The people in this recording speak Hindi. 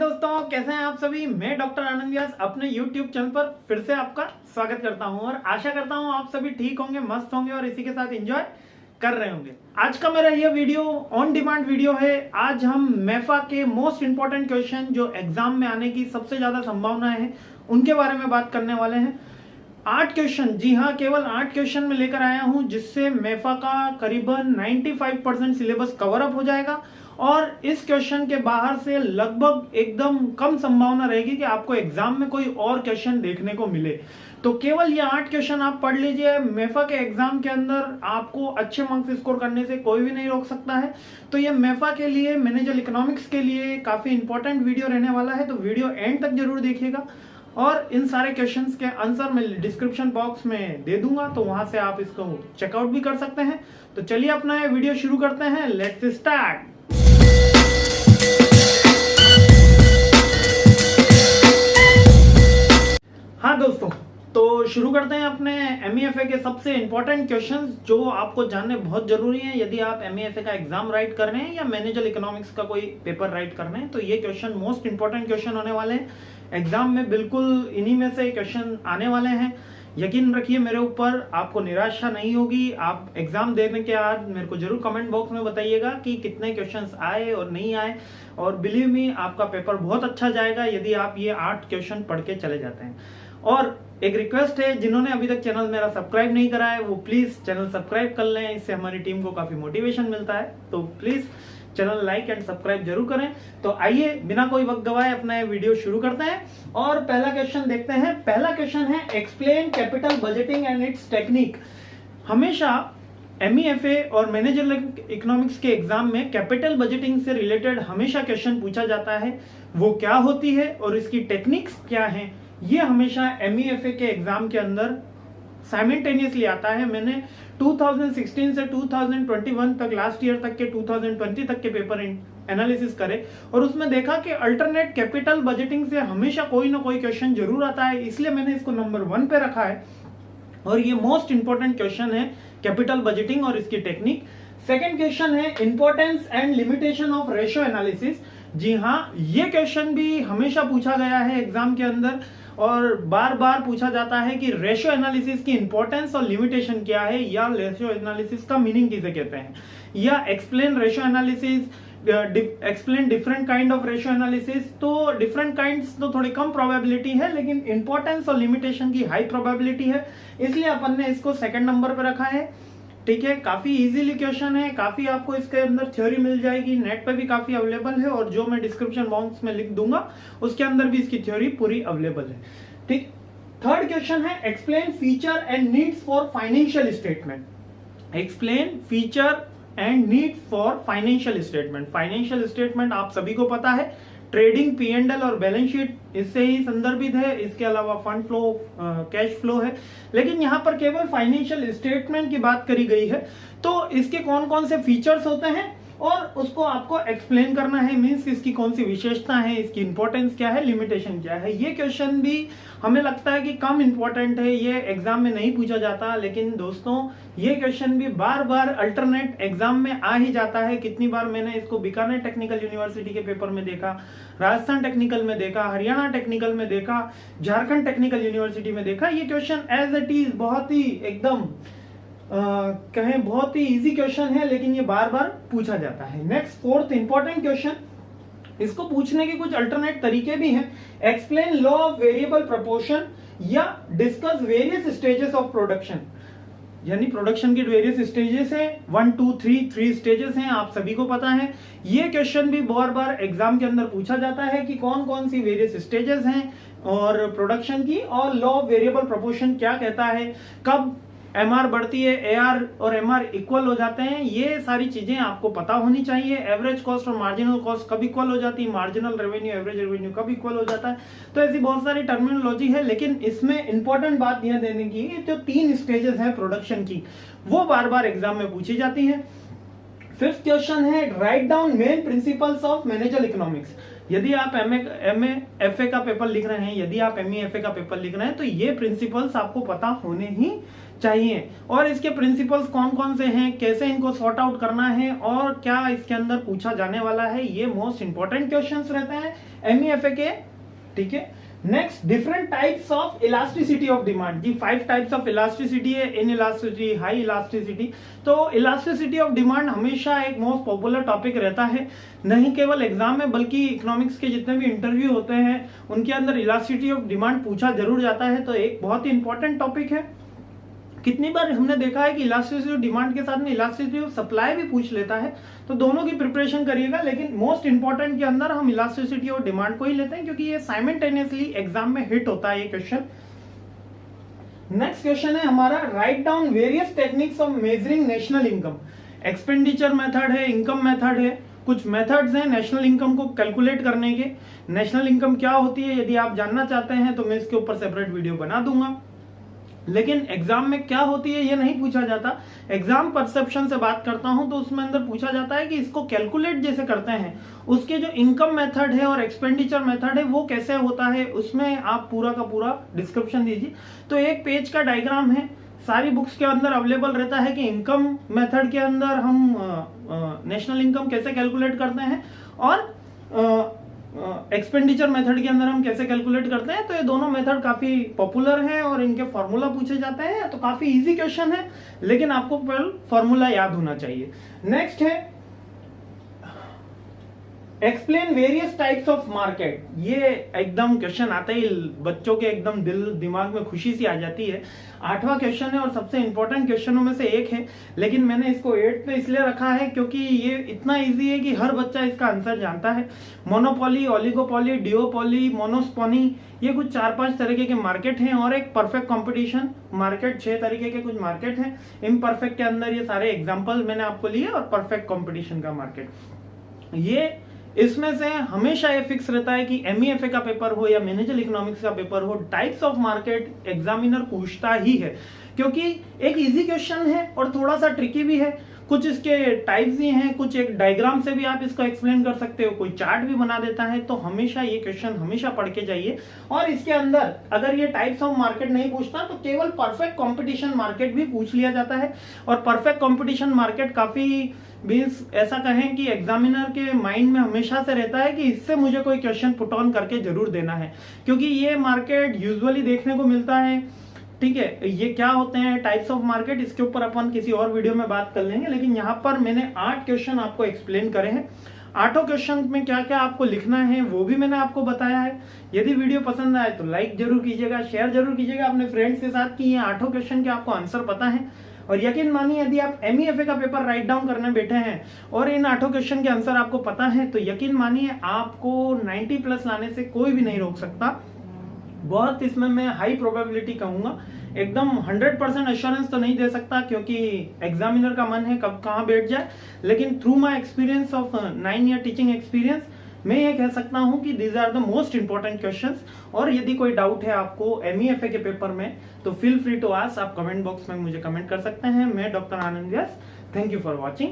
दोस्तों, कैसे हैं आप सभी। मैं डॉक्टर आनंद व्यास अपने YouTube चैनल पर फिर से आपका स्वागत करता हूं और आशा करता हूं आप सभी ठीक होंगे, मस्त होंगे और इसी के साथ एंजॉय कर रहे होंगे। आज का मेरा यह वीडियो ऑन डिमांड वीडियो है। आज हम MEFA के मोस्ट इंपॉर्टेंट क्वेश्चन जो एग्जाम में आने की सबसे ज्यादा संभावना है उनके बारे में बात करने वाले हैं। 8 क्वेश्चन, जी हाँ, केवल 8 क्वेश्चन में लेकर आया हूं जिससे MEFA का करीबन 95% सिलेबस कवर अप हो जाएगा और इस क्वेश्चन के बाहर से लगभग एकदम कम संभावना रहेगी कि आपको एग्जाम में कोई और क्वेश्चन देखने को मिले। तो केवल ये 8 क्वेश्चन आप पढ़ लीजिए। MEFA के एग्जाम के अंदर आपको अच्छे मार्क्स स्कोर करने से कोई भी नहीं रोक सकता है। तो ये MEFA के लिए, मैनेजर इकोनॉमिक्स के लिए काफी इंपॉर्टेंट वीडियो रहने वाला है, तो वीडियो एंड तक जरूर देखिएगा। और इन सारे क्वेश्चंस के आंसर मैं डिस्क्रिप्शन बॉक्स में दे दूंगा, तो वहां से आप इसको चेकआउट भी कर सकते हैं। तो चलिए अपना ये वीडियो शुरू करते हैं। Let's start. हाँ दोस्तों, तो शुरू करते हैं अपने MEFA के सबसे इंपॉर्टेंट क्वेश्चंस जो आपको जानने बहुत जरूरी है। यदि आप MEFA का एग्जाम राइट कर रहे हैं या मैनेजर इकोनॉमिक्स का कोई पेपर राइट कर रहे हैं, तो ये क्वेश्चन मोस्ट इंपॉर्टेंट क्वेश्चन होने वाले हैं एग्जाम में। बिल्कुल इन्हीं में से क्वेश्चन आने वाले हैं। यकीन रखिए मेरे ऊपर, आपको निराशा नहीं होगी। आप एग्जाम देने के बाद मेरे को जरूर कमेंट बॉक्स में बताइएगा कि कितने क्वेश्चंस आए और नहीं आए, और बिलीव मी आपका पेपर बहुत अच्छा जाएगा यदि आप ये 8 क्वेश्चन पढ़ के चले जाते हैं। और एक रिक्वेस्ट है, जिन्होंने अभी तक चैनल मेरा सब्सक्राइब नहीं करा है वो प्लीज चैनल सब्सक्राइब कर लें, इससे हमारी टीम को काफी मोटिवेशन मिलता है। तो please channel like and subscribe जरूर करें। तो आइए बिना कोई वक्त गवाए अपना ये वीडियो शुरू करते हैं और पहला क्वेश्चन देखते हैं। पहला क्वेश्चन है, explain capital budgeting and it's technique. हमेशा MEFA और मैनेजर इकोनॉमिक्स के एग्जाम में कैपिटल बजटिंग से रिलेटेड हमेशा क्वेश्चन पूछा जाता है। वो क्या होती है और इसकी टेक्निक्स क्या है, ये हमेशा MEFA के एग्जाम के अंदर साइमल्टेनियसली आता है। मैंने 2016 से 2021 तक, लास्ट ईयर तक के 2020 तक के पेपर एनालिसिस करे और उसमें देखा कि अल्टरनेट कैपिटल बजटिंग से हमेशा कोई ना कोई क्वेश्चन जरूर आता है, इसलिए मैंने इसको नंबर 1 पे रखा है। और ये मोस्ट इंपॉर्टेंट क्वेश्चन है, कैपिटल बजटिंग और इसकी टेक्निक। सेकेंड क्वेश्चन है, importance and limitation of ratio analysis. जी हाँ, ये क्वेश्चन भी हमेशा पूछा गया है एग्जाम के अंदर और बार बार पूछा जाता है कि रेशियो एनालिसिस की इंपॉर्टेंस और लिमिटेशन क्या है, या रेशियो एनालिसिस का मीनिंग किसे कहते हैं, या explain ratio analysis, explain different kind of ratio analysis. तो डिफरेंट काइंड्स तो थोड़ी कम प्रोबेबिलिटी है, लेकिन इंपॉर्टेंस और लिमिटेशन की हाई प्रोबेबिलिटी है, इसलिए अपन ने इसको सेकंड नंबर पर रखा है। ठीक है, काफी इजीली क्वेश्चन है, काफी आपको इसके अंदर थ्योरी मिल जाएगी, नेट पे भी काफी अवेलेबल है और जो मैं डिस्क्रिप्शन बॉक्स में लिख दूंगा उसके अंदर भी इसकी थ्योरी पूरी अवेलेबल है। ठीक, थर्ड क्वेश्चन है, explain feature and needs for financial statement. Explain feature and needs for financial statement. Financial statement आप सभी को पता है, ट्रेडिंग, P&L और बैलेंस शीट इससे ही संदर्भित है। इसके अलावा फंड फ्लो, कैश फ्लो है, लेकिन यहाँ पर केवल फाइनेंशियल स्टेटमेंट की बात करी गई है। तो इसके कौन कौन से फीचर्स होते हैं और उसको आपको एक्सप्लेन करना है, मींस इसकी कौन सी विशेषता है, इसकी इंपॉर्टेंस क्या है, लिमिटेशन क्या है। ये क्वेश्चन भी हमें लगता है कि कम इंपॉर्टेंट है, ये एग्जाम में नहीं पूछा जाता, लेकिन दोस्तों ये क्वेश्चन भी बार बार अल्टरनेट एग्जाम में आ ही जाता है। कितनी बार मैंने इसको बीकानेर टेक्निकल यूनिवर्सिटी के पेपर में देखा, राजस्थान टेक्निकल में देखा, हरियाणा टेक्निकल में देखा, झारखंड टेक्निकल यूनिवर्सिटी में देखा। ये क्वेश्चन एज इट इज बहुत ही एकदम कहें बहुत ही इजी क्वेश्चन है, लेकिन ये बार बार पूछा जाता है। नेक्स्ट, फोर्थ इंपॉर्टेंट क्वेश्चन, इसको पूछने के कुछ अल्टरनेट तरीके भी हैं। Explain law of variable proportion या discuss various stages of production. यानी प्रोडक्शन के वेरियस स्टेजेस हैं, 1 2 3 स्टेजेस हैं, आप सभी को पता है। ये क्वेश्चन भी बहुत बार एग्जाम के अंदर पूछा जाता है कि कौन कौन सी वेरियस स्टेजेस हैं और प्रोडक्शन की, और लॉ ऑफ वेरिएबल प्रोपोर्शन क्या कहता है, कब MR बढ़ती है, AR और MR इक्वल हो जाते हैं। ये सारी चीजें आपको पता होनी चाहिए। एवरेज कॉस्ट और मार्जिनल कॉस्ट कब इक्वल हो जाती है, मार्जिनल रेवेन्यू एवरेज रेवेन्यू कब इक्वल हो जाता है। तो ऐसी बहुत सारी टर्मिनोलॉजी है, लेकिन इसमें इंपॉर्टेंट बात यह देने की, जो 3 स्टेजेस हैं प्रोडक्शन की, वो बार बार एग्जाम में पूछी जाती है। फिफ्थ क्वेश्चन है, write down main principles of manager economics. यदि आप MA/FA का पेपर लिख रहे हैं, यदि आप MEFA का पेपर लिख रहे हैं, तो ये प्रिंसिपल्स आपको पता होने ही चाहिए। और इसके प्रिंसिपल्स कौन कौन से हैं, कैसे इनको सॉर्ट आउट करना है और क्या इसके अंदर पूछा जाने वाला है, ये मोस्ट इंपॉर्टेंट क्वेश्चंस रहते हैं MEFA के। ठीक है, next, different types of elasticity of demand. जी 5 टाइप्स ऑफ इलास्टिसिटी है, इन इलास्टिसिटी, हाई इलास्टिसिटी। तो इलास्टिसिटी ऑफ डिमांड हमेशा एक मोस्ट पॉपुलर टॉपिक रहता है, नहीं केवल एग्जाम में बल्कि इकोनॉमिक्स के जितने भी इंटरव्यू होते हैं उनके अंदर इलास्टिसिटी ऑफ डिमांड पूछा जरूर जाता है। तो एक बहुत ही इंपॉर्टेंट टॉपिक है। कितनी बार हमने देखा है कि इलास्टिसिटी ऑफ डिमांड के साथ में इलास्टिसिटी ऑफ सप्लाई भी पूछ लेता है, तो दोनों की प्रिपरेशन करिएगा, लेकिन मोस्ट इंपॉर्टेंट के अंदर हम इलास्टिसिटी ऑफ डिमांड को ही लेते हैं क्योंकि ये साइमल्टेनियसली एग्जाम में हिट होता है ये क्वेश्चन। नेक्स्ट क्वेश्चन है हमारा, write down various techniques of measuring national income. Expenditure method है, इनकम मेथड है, कुछ मेथड्स हैं नेशनल इनकम को कैलकुलेट करने के। नेशनल इनकम क्या होती है यदि आप जानना चाहते हैं तो मैं इसके ऊपर सेपरेट वीडियो बना दूंगा, लेकिन एग्जाम में क्या होती है ये नहीं पूछा जाता। एग्जाम परसेप्शन से बात करता हूं तो उसमें अंदर पूछा जाता है कि इसको कैलकुलेट जैसे करते हैं, उसके जो इनकम मेथड है और एक्सपेंडिचर मेथड है वो कैसे होता है, उसमें आप पूरा का पूरा डिस्क्रिप्शन दीजिए। तो एक पेज का डायग्राम है, सारी बुक्स के अंदर अवेलेबल रहता है कि इनकम मेथड के अंदर हम नेशनल इनकम कैसे कैलकुलेट करते हैं और एक्सपेंडिचर मेथड के अंदर हम कैसे कैलकुलेट करते हैं। तो ये दोनों मेथड काफी पॉपुलर हैं और इनके फॉर्मूला पूछे जाते हैं, तो काफी इजी क्वेश्चन है, लेकिन आपको पहले फॉर्मूला याद होना चाहिए। नेक्स्ट है explain various types of market. ये एकदम क्वेश्चन आते ही बच्चों के एकदम दिल दिमाग में खुशी सी आ जाती है। 8वां क्वेश्चन है और सबसे इंपॉर्टेंट क्वेश्चनों में से एक है, लेकिन मैंने इसको 8 पे इसलिए रखा है क्योंकि ये इतना इजी है कि हर बच्चा इसका आंसर जानता है। मोनोपोली, ओलिगोपोली, डिओपोली, मोनोस्पोनी, ये कुछ 4-5 तरीके के मार्केट हैं और एक परफेक्ट कंपटीशन मार्केट, 6 तरीके के कुछ मार्केट हैं। इम्परफेक्ट के अंदर ये सारे एग्जाम्पल मैंने आपको लिए और परफेक्ट कंपटीशन का मार्केट। ये इसमें से हमेशा ये फिक्स रहता है कि MEFA का पेपर हो या मैनेजर इकोनॉमिक्स का पेपर हो, टाइप्स ऑफ मार्केट एग्जामिनर पूछता ही है, क्योंकि एक इजी क्वेश्चन है और थोड़ा सा ट्रिकी भी है। कुछ इसके टाइप्स भी हैं, कुछ एक डायग्राम से भी आप इसको एक्सप्लेन कर सकते हो, कोई चार्ट भी बना देता है। तो हमेशा ये क्वेश्चन हमेशा पढ़ के जाइए। और इसके अंदर अगर ये टाइप्स ऑफ मार्केट नहीं पूछता तो केवल परफेक्ट कंपटीशन मार्केट भी पूछ लिया जाता है। और परफेक्ट कंपटीशन मार्केट काफी ऐसा कहें कि एग्जामिनर के माइंड में हमेशा से रहता है कि इससे मुझे कोई क्वेश्चन पुट ऑन करके जरूर देना है, क्योंकि ये मार्केट यूजुअली देखने को मिलता है। ठीक है, ये क्या होते हैं टाइप्स ऑफ मार्केट, इसके ऊपर अपन किसी और वीडियो में बात कर लेंगे, लेकिन यहाँ पर मैंने 8 क्वेश्चन आपको एक्सप्लेन करे हैं। 8 क्वेश्चन में क्या क्या आपको लिखना है वो भी मैंने आपको बताया है। यदि वीडियो पसंद आए तो लाइक जरूर कीजिएगा, शेयर जरूर कीजिएगा अपने फ्रेंड्स के साथ कि ये 8 क्वेश्चन के आपको आंसर पता है। और यकीन मानिए यदि आप MEFA का पेपर राइट डाउन करने बैठे हैं और इन 8 क्वेश्चन के आंसर आपको पता है, तो यकीन मानिए आपको 90+ लाने से कोई भी नहीं रोक सकता। बहुत इसमें मैं हाई प्रोबेबिलिटी कहूंगा, एकदम 100% एश्योरेंस तो नहीं दे सकता क्योंकि एग्जामिनर का मन है कब कहाँ बैठ जाए, लेकिन through my experience of 9 year teaching experience मैं ये कह सकता हूं कि these are the most important questions. और यदि कोई डाउट है आपको MEFA के पेपर में तो फील फ्री टू आस्क, आप कमेंट बॉक्स में मुझे कमेंट कर सकते हैं। मैं doctor Anand Vyas, thank you for watching.